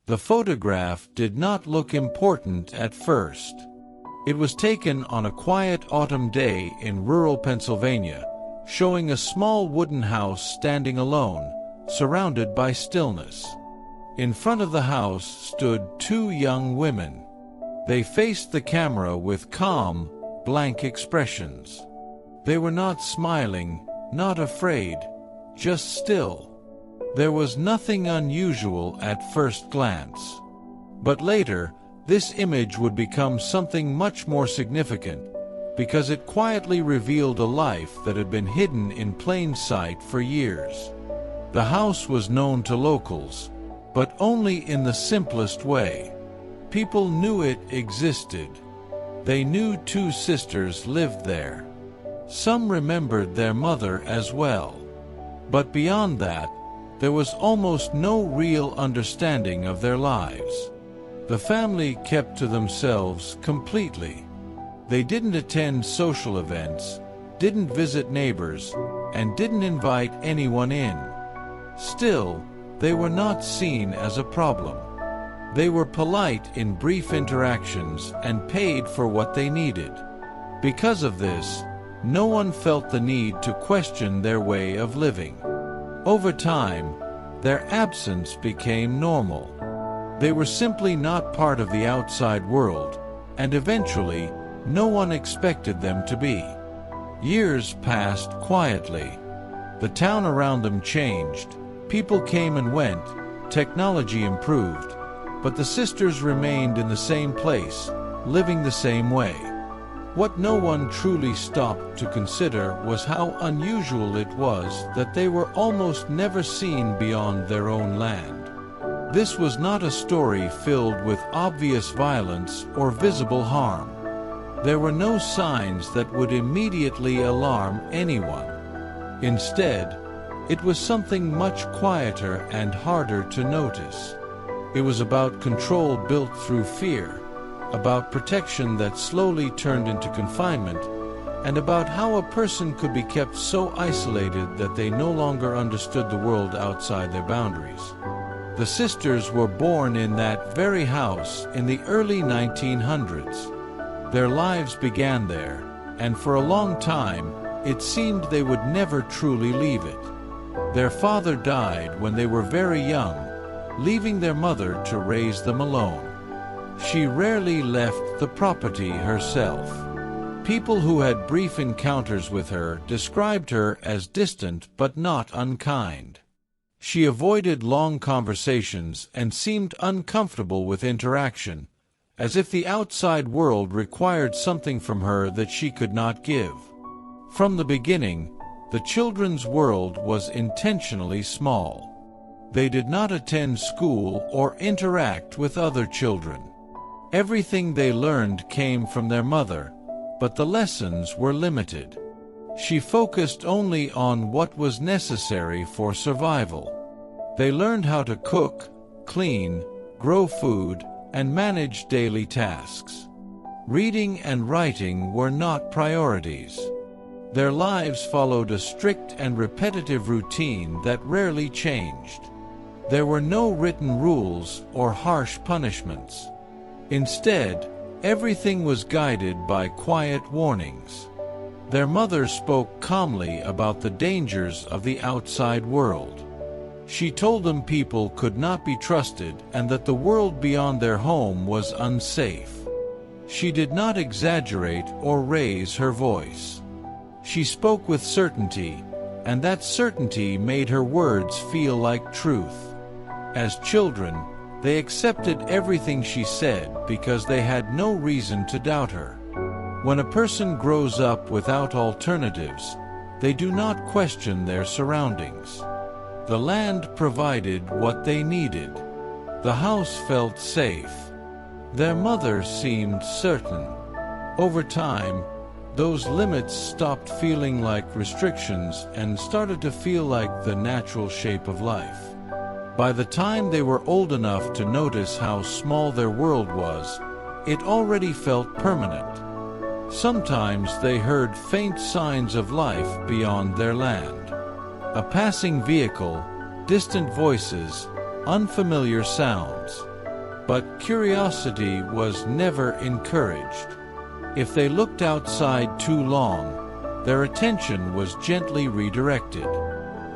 The photograph did not look important at first. It was taken on a quiet autumn day in rural Pennsylvania, showing a small wooden house standing alone, surrounded by stillness. In front of the house stood two young women. They faced the camera with calm, blank expressions. They were not smiling, not afraid, just still. There was nothing unusual at first glance. But later, this image would become something much more significant, because it quietly revealed a life that had been hidden in plain sight for years. The house was known to locals, but only in the simplest way. People knew it existed. They knew two sisters lived there. Some remembered their mother as well. But beyond that, there was almost no real understanding of their lives. The family kept to themselves completely. They didn't attend social events, didn't visit neighbors, and didn't invite anyone in. Still, they were not seen as a problem. They were polite in brief interactions and paid for what they needed. Because of this, no one felt the need to question their way of living. Over time, their absence became normal. They were simply not part of the outside world, and eventually, no one expected them to be. Years passed quietly. The town around them changed. People came and went. Technology improved. But the sisters remained in the same place, living the same way. What no one truly stopped to consider was how unusual it was that they were almost never seen beyond their own land. This was not a story filled with obvious violence or visible harm. There were no signs that would immediately alarm anyone. Instead, it was something much quieter and harder to notice. It was about control built through fear, about protection that slowly turned into confinement, and about how a person could be kept so isolated that they no longer understood the world outside their boundaries. The sisters were born in that very house in the early 1900s. Their lives began there, and for a long time, it seemed they would never truly leave it. Their father died when they were very young, leaving their mother to raise them alone. She rarely left the property herself. People who had brief encounters with her described her as distant but not unkind. She avoided long conversations and seemed uncomfortable with interaction, as if the outside world required something from her that she could not give. From the beginning, the children's world was intentionally small. They did not attend school or interact with other children. Everything they learned came from their mother, but the lessons were limited. She focused only on what was necessary for survival. They learned how to cook, clean, grow food, and manage daily tasks. Reading and writing were not priorities. Their lives followed a strict and repetitive routine that rarely changed. There were no written rules or harsh punishments. Instead, everything was guided by quiet warnings. Their mother spoke calmly about the dangers of the outside world. She told them people could not be trusted and that the world beyond their home was unsafe. She did not exaggerate or raise her voice. She spoke with certainty, and that certainty made her words feel like truth. As children, they accepted everything she said because they had no reason to doubt her. When a person grows up without alternatives, they do not question their surroundings. The land provided what they needed. The house felt safe. Their mother seemed certain. Over time, those limits stopped feeling like restrictions and started to feel like the natural shape of life. By the time they were old enough to notice how small their world was, it already felt permanent. Sometimes they heard faint signs of life beyond their land. A passing vehicle, distant voices, unfamiliar sounds. But curiosity was never encouraged. If they looked outside too long, their attention was gently redirected.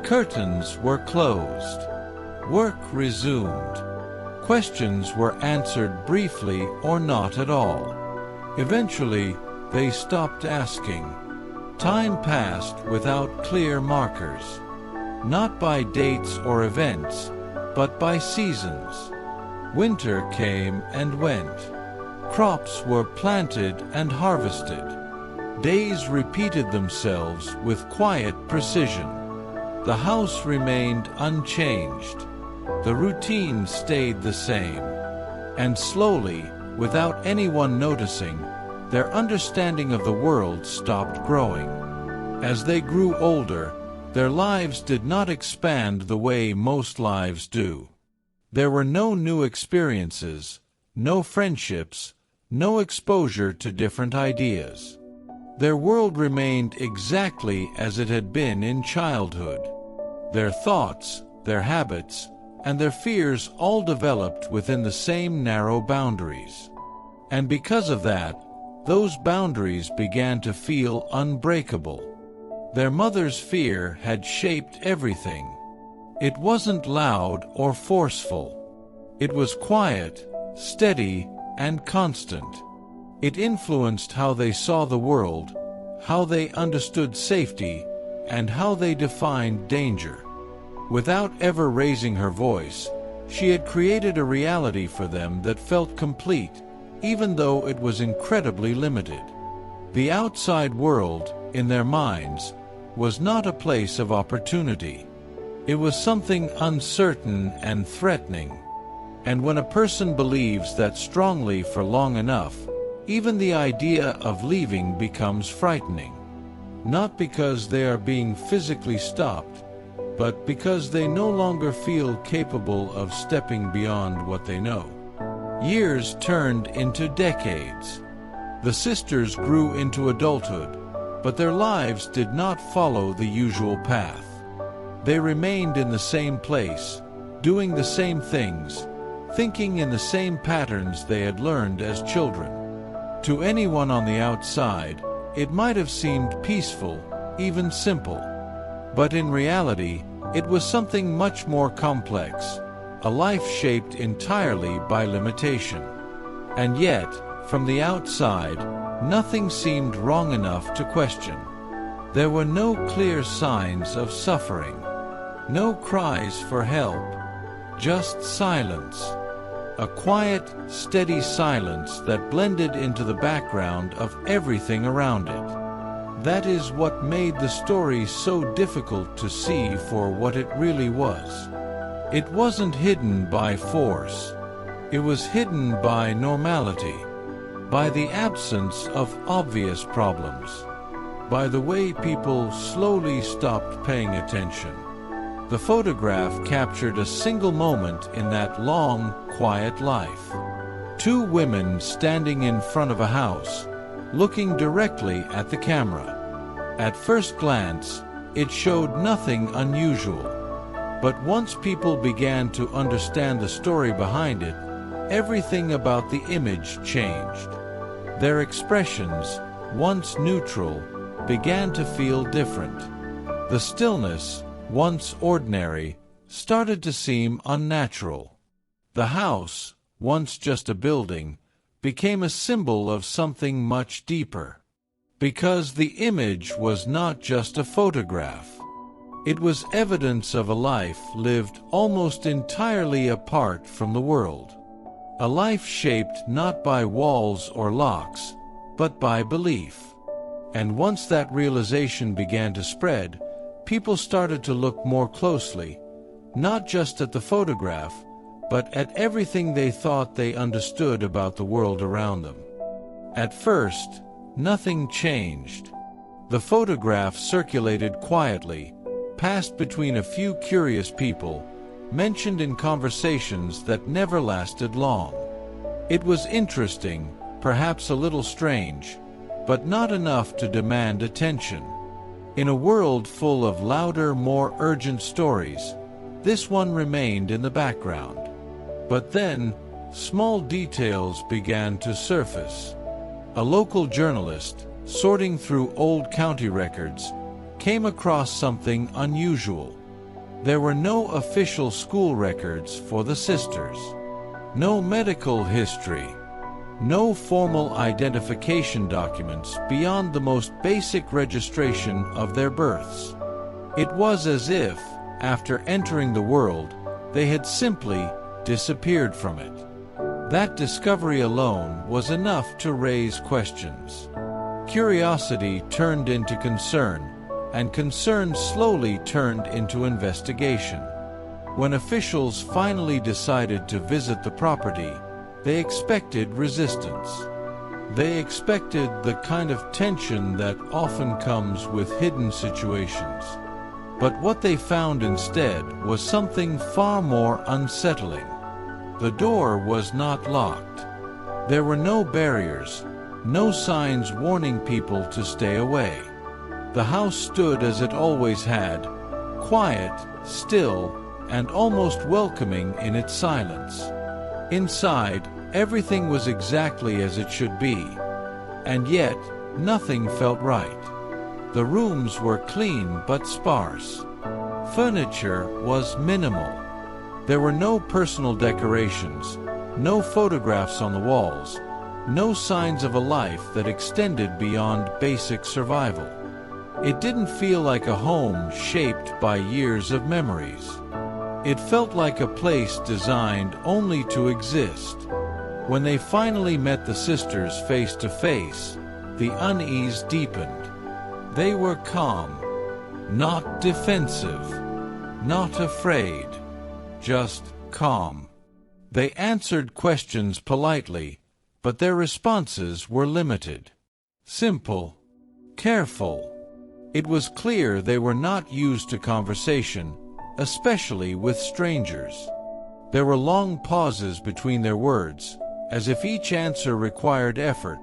Curtains were closed. Work resumed. Questions were answered briefly or not at all. Eventually, they stopped asking. Time passed without clear markers. Not by dates or events, but by seasons. Winter came and went. Crops were planted and harvested. Days repeated themselves with quiet precision. The house remained unchanged. The routine stayed the same. And slowly, without anyone noticing, their understanding of the world stopped growing. As they grew older, their lives did not expand the way most lives do. There were no new experiences, no friendships, no exposure to different ideas. Their world remained exactly as it had been in childhood. Their thoughts, their habits, and their fears all developed within the same narrow boundaries. And because of that, those boundaries began to feel unbreakable. Their mother's fear had shaped everything. It wasn't loud or forceful. It was quiet, steady, and constant. It influenced how they saw the world, how they understood safety, and how they defined danger. Without ever raising her voice, she had created a reality for them that felt complete, even though it was incredibly limited. The outside world, in their minds, was not a place of opportunity. It was something uncertain and threatening. And when a person believes that strongly for long enough, even the idea of leaving becomes frightening. Not because they are being physically stopped, but because they no longer feel capable of stepping beyond what they know. Years turned into decades. The sisters grew into adulthood, but their lives did not follow the usual path. They remained in the same place, doing the same things, thinking in the same patterns they had learned as children. To anyone on the outside, it might have seemed peaceful, even simple. But in reality, it was something much more complex, a life shaped entirely by limitation. And yet, from the outside, nothing seemed wrong enough to question. There were no clear signs of suffering, no cries for help, just silence. A quiet, steady silence that blended into the background of everything around it. That is what made the story so difficult to see for what it really was. It wasn't hidden by force. It was hidden by normality, by the absence of obvious problems, by the way people slowly stopped paying attention. The photograph captured a single moment in that long, quiet life. Two women standing in front of a house, looking directly at the camera. At first glance, it showed nothing unusual. But once people began to understand the story behind it, everything about the image changed. Their expressions, once neutral, began to feel different. The stillness, once ordinary, started to seem unnatural. The house, once just a building, became a symbol of something much deeper. Because the image was not just a photograph. It was evidence of a life lived almost entirely apart from the world. A life shaped not by walls or locks, but by belief. And once that realization began to spread, people started to look more closely, not just at the photograph, but at everything they thought they understood about the world around them. At first, nothing changed. The photograph circulated quietly, passed between a few curious people, mentioned in conversations that never lasted long. It was interesting, perhaps a little strange, but not enough to demand attention. In a world full of louder, more urgent stories, this one remained in the background. But then, small details began to surface. A local journalist, sorting through old county records, came across something unusual. There were no official school records for the sisters. No medical history. No formal identification documents beyond the most basic registration of their births. It was as if, after entering the world, they had simply disappeared from it. That discovery alone was enough to raise questions. Curiosity turned into concern, and concern slowly turned into investigation. When officials finally decided to visit the property, they expected resistance. They expected the kind of tension that often comes with hidden situations. But what they found instead was something far more unsettling. The door was not locked. There were no barriers, no signs warning people to stay away. The house stood as it always had, quiet, still, and almost welcoming in its silence. Inside, everything was exactly as it should be, and yet nothing felt right. The rooms were clean but sparse. Furniture was minimal. There were no personal decorations, no photographs on the walls, no signs of a life that extended beyond basic survival. It didn't feel like a home shaped by years of memories. It felt like a place designed only to exist. When they finally met the sisters face to face, the unease deepened. They were calm, not defensive, not afraid, just calm. They answered questions politely, but their responses were limited. Simple, careful. It was clear they were not used to conversation, especially with strangers. There were long pauses between their words, as if each answer required effort,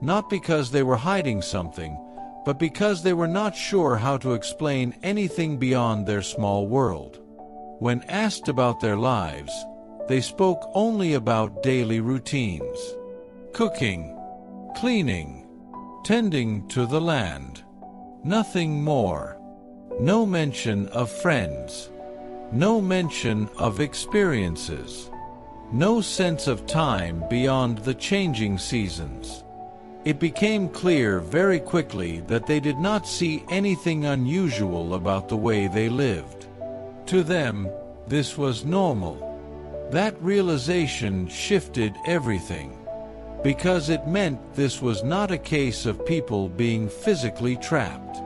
not because they were hiding something, but because they were not sure how to explain anything beyond their small world. When asked about their lives, they spoke only about daily routines: cooking, cleaning, tending to the land. Nothing more. No mention of friends. No mention of experiences. No sense of time beyond the changing seasons. It became clear very quickly that they did not see anything unusual about the way they lived. To them, this was normal. That realization shifted everything, because it meant this was not a case of people being physically trapped.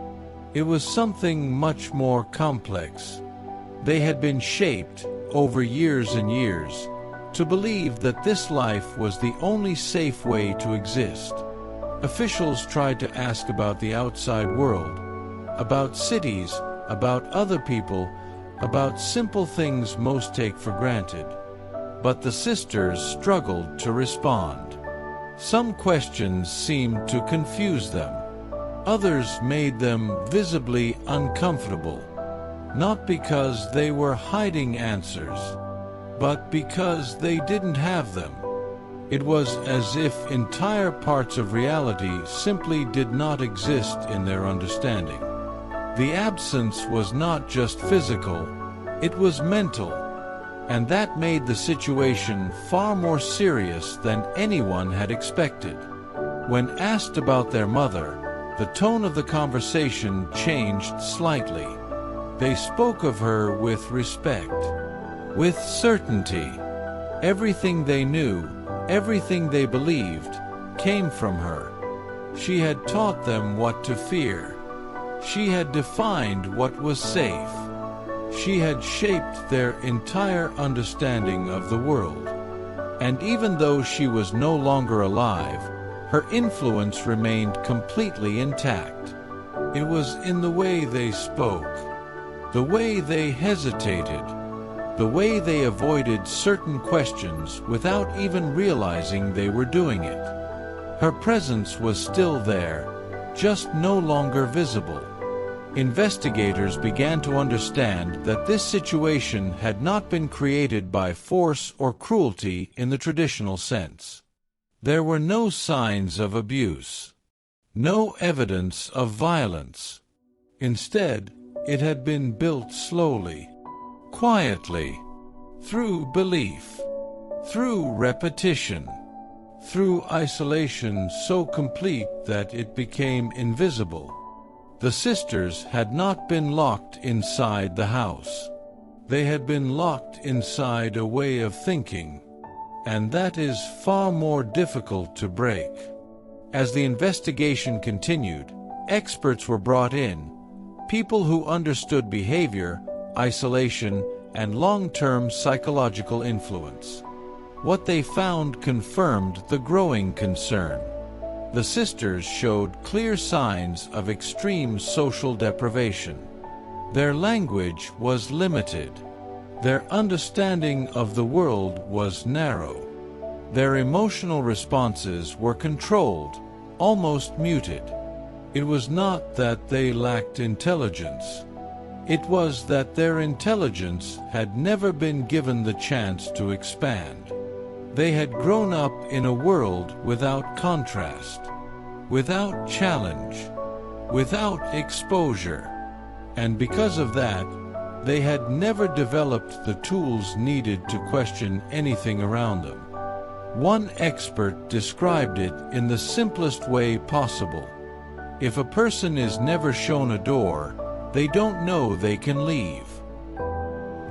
It was something much more complex. They had been shaped, over years and years, to believe that this life was the only safe way to exist. Officials tried to ask about the outside world, about cities, about other people, about simple things most take for granted. But the sisters struggled to respond. Some questions seemed to confuse them. Others made them visibly uncomfortable, not because they were hiding answers, but because they didn't have them. It was as if entire parts of reality simply did not exist in their understanding. The absence was not just physical, it was mental, and that made the situation far more serious than anyone had expected. When asked about their mother, the tone of the conversation changed slightly. They spoke of her with respect, with certainty. Everything they knew, everything they believed, came from her. She had taught them what to fear. She had defined what was safe. She had shaped their entire understanding of the world. And even though she was no longer alive, her influence remained completely intact. It was in the way they spoke, the way they hesitated, the way they avoided certain questions without even realizing they were doing it. Her presence was still there, just no longer visible. Investigators began to understand that this situation had not been created by force or cruelty in the traditional sense. There were no signs of abuse, no evidence of violence. Instead, it had been built slowly, quietly, through belief, through repetition, through isolation so complete that it became invisible. The sisters had not been locked inside the house. They had been locked inside a way of thinking, and that is far more difficult to break. As the investigation continued, experts were brought in, people who understood behavior, isolation, and long-term psychological influence. What they found confirmed the growing concern. The sisters showed clear signs of extreme social deprivation. Their language was limited. Their understanding of the world was narrow. Their emotional responses were controlled, almost muted. It was not that they lacked intelligence. It was that their intelligence had never been given the chance to expand. They had grown up in a world without contrast, without challenge, without exposure. And because of that, they had never developed the tools needed to question anything around them. One expert described it in the simplest way possible. If a person is never shown a door, they don't know they can leave.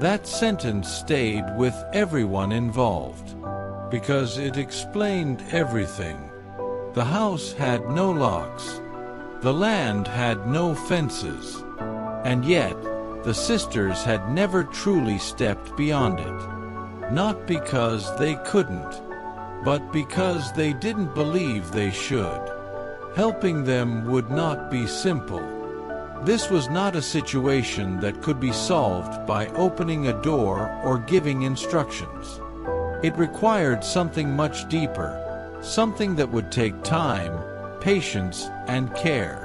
That sentence stayed with everyone involved, because it explained everything. The house had no locks. The land had no fences. And yet, the sisters had never truly stepped beyond it. Not because they couldn't, but because they didn't believe they should. Helping them would not be simple. This was not a situation that could be solved by opening a door or giving instructions. It required something much deeper, something that would take time, patience, and care.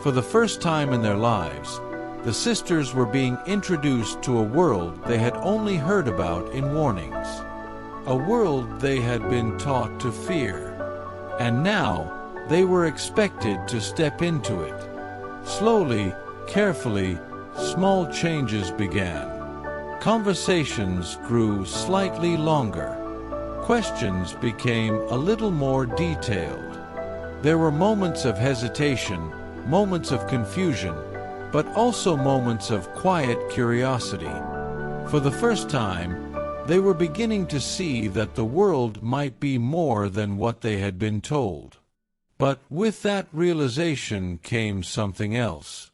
For the first time in their lives, the sisters were being introduced to a world they had only heard about in warnings. A world they had been taught to fear. And now, they were expected to step into it. Slowly, carefully, small changes began. Conversations grew slightly longer. Questions became a little more detailed. There were moments of hesitation, moments of confusion, but also moments of quiet curiosity. For the first time, they were beginning to see that the world might be more than what they had been told. But with that realization came something else.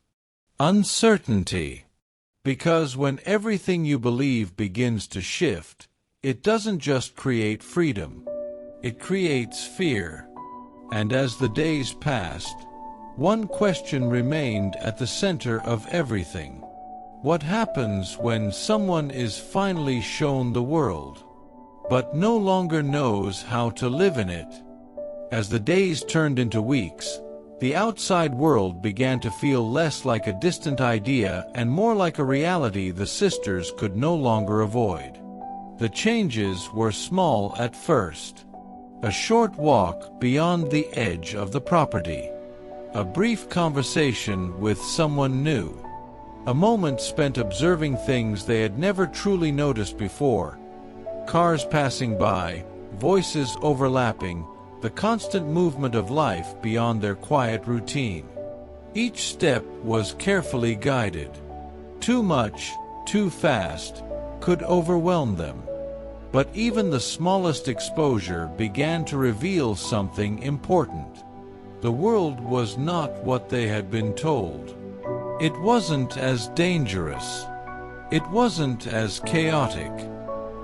Uncertainty. Because when everything you believe begins to shift, it doesn't just create freedom. It creates fear. And as the days passed, one question remained at the center of everything. What happens when someone is finally shown the world, but no longer knows how to live in it? As the days turned into weeks, the outside world began to feel less like a distant idea and more like a reality the sisters could no longer avoid. The changes were small at first. A short walk beyond the edge of the property. A brief conversation with someone new. A moment spent observing things they had never truly noticed before. Cars passing by, voices overlapping, the constant movement of life beyond their quiet routine. Each step was carefully guided. Too much, too fast, could overwhelm them. But even the smallest exposure began to reveal something important. The world was not what they had been told. It wasn't as dangerous. It wasn't as chaotic.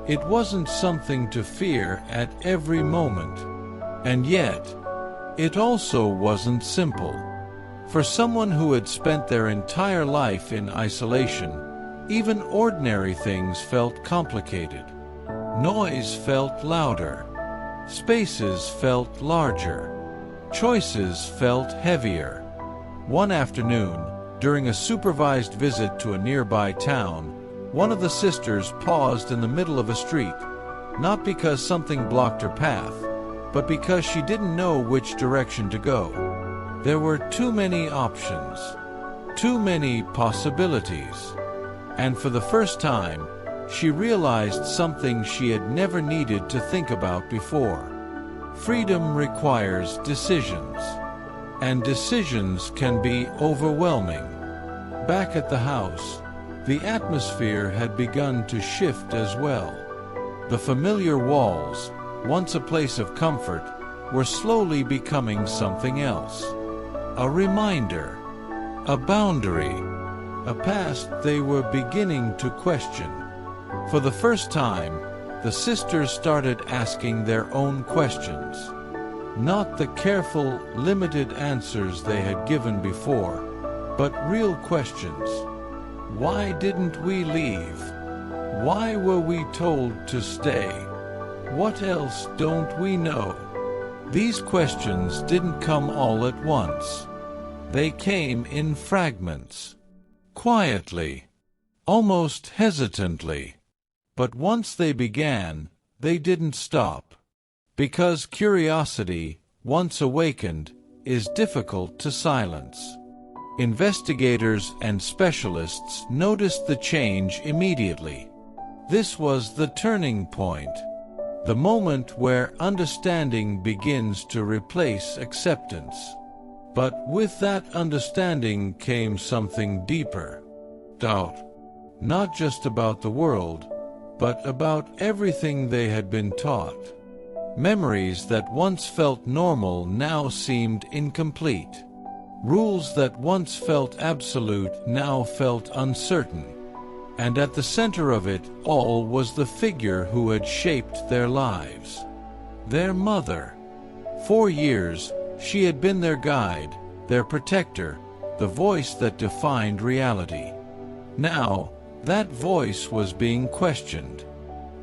It wasn't something to fear at every moment. And yet, it also wasn't simple. For someone who had spent their entire life in isolation, even ordinary things felt complicated. Noise felt louder. Spaces felt larger. Choices felt heavier. One afternoon, During a supervised visit to a nearby town, one of the sisters paused in the middle of a street, not because something blocked her path, but because she didn't know which direction to go. There were too many options, too many possibilities, and for the first time, she realized something she had never needed to think about before. Freedom requires decisions, and decisions can be overwhelming. Back at the house, the atmosphere had begun to shift as well. The familiar walls, once a place of comfort, were slowly becoming something else. A reminder, a boundary, a past they were beginning to question. For the first time, the sisters started asking their own questions. Not the careful, limited answers they had given before, but real questions. Why didn't we leave? Why were we told to stay? What else don't we know? These questions didn't come all at once. They came in fragments, quietly, almost hesitantly. But once they began, they didn't stop. Because curiosity, once awakened, is difficult to silence. Investigators and specialists noticed the change immediately. This was the turning point, the moment where understanding begins to replace acceptance. But with that understanding came something deeper. Doubt. Not just about the world, but about everything they had been taught. Memories that once felt normal now seemed incomplete. Rules that once felt absolute now felt uncertain. And at the center of it all was the figure who had shaped their lives. Their mother. For years, she had been their guide, their protector, the voice that defined reality. Now, that voice was being questioned.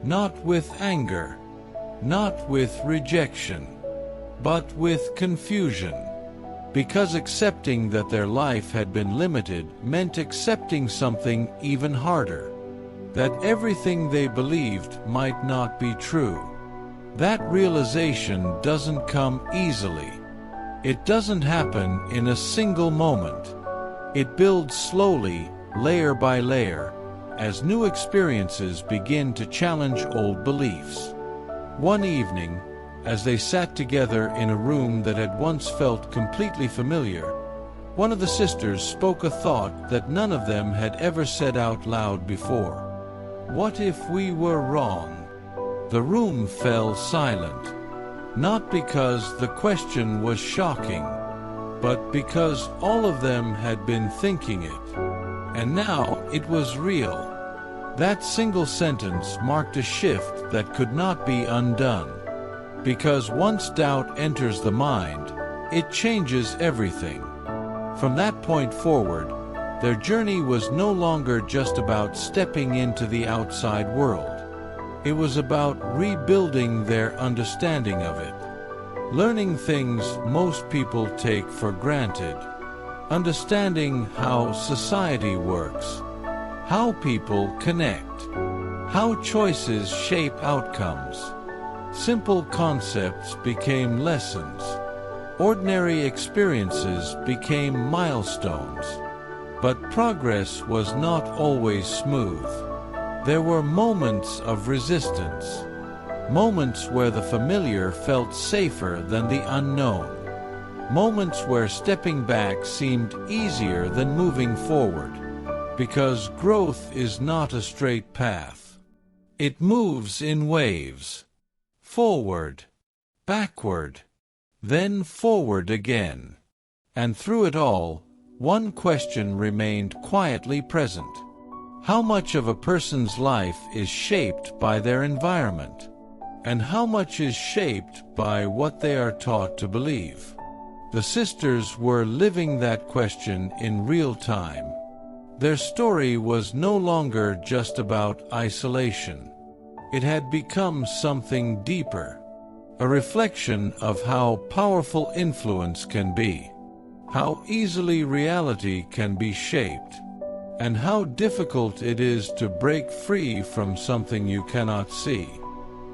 Not with anger, not with rejection, but with confusion. Because accepting that their life had been limited meant accepting something even harder. That everything they believed might not be true. That realization doesn't come easily. It doesn't happen in a single moment. It builds slowly, layer by layer, as new experiences begin to challenge old beliefs. One evening, as they sat together in a room that had once felt completely familiar, one of the sisters spoke a thought that none of them had ever said out loud before. What if we were wrong? The room fell silent, not because the question was shocking, but because all of them had been thinking it. And now it was real. That single sentence marked a shift that could not be undone. Because once doubt enters the mind, it changes everything. From that point forward, their journey was no longer just about stepping into the outside world. It was about rebuilding their understanding of it. Learning things most people take for granted. Understanding how society works, how people connect, how choices shape outcomes. Simple concepts became lessons. Ordinary experiences became milestones. But progress was not always smooth. There were moments of resistance. Moments where the familiar felt safer than the unknown. Moments where stepping back seemed easier than moving forward. Because growth is not a straight path. It moves in waves. Forward, backward, then forward again. And through it all, one question remained quietly present. How much of a person's life is shaped by their environment? And how much is shaped by what they are taught to believe? The sisters were living that question in real time. Their story was no longer just about isolation. It had become something deeper, a reflection of how powerful influence can be, how easily reality can be shaped, and how difficult it is to break free from something you cannot see.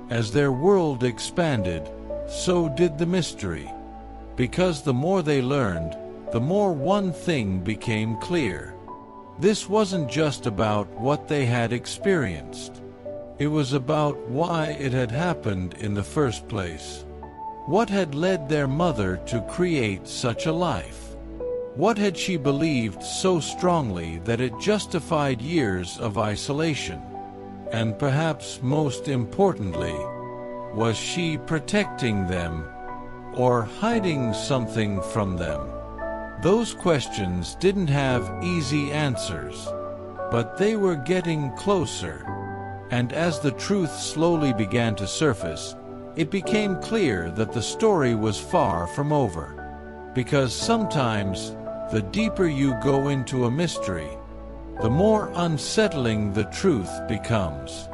As their world expanded, so did the mystery. Because the more they learned, the more one thing became clear. This wasn't just about what they had experienced. It was about why it had happened in the first place. What had led their mother to create such a life? What had she believed so strongly that it justified years of isolation? And perhaps most importantly, was she protecting them or hiding something from them? Those questions didn't have easy answers, but they were getting closer. And as the truth slowly began to surface, it became clear that the story was far from over. Because sometimes, the deeper you go into a mystery, the more unsettling the truth becomes.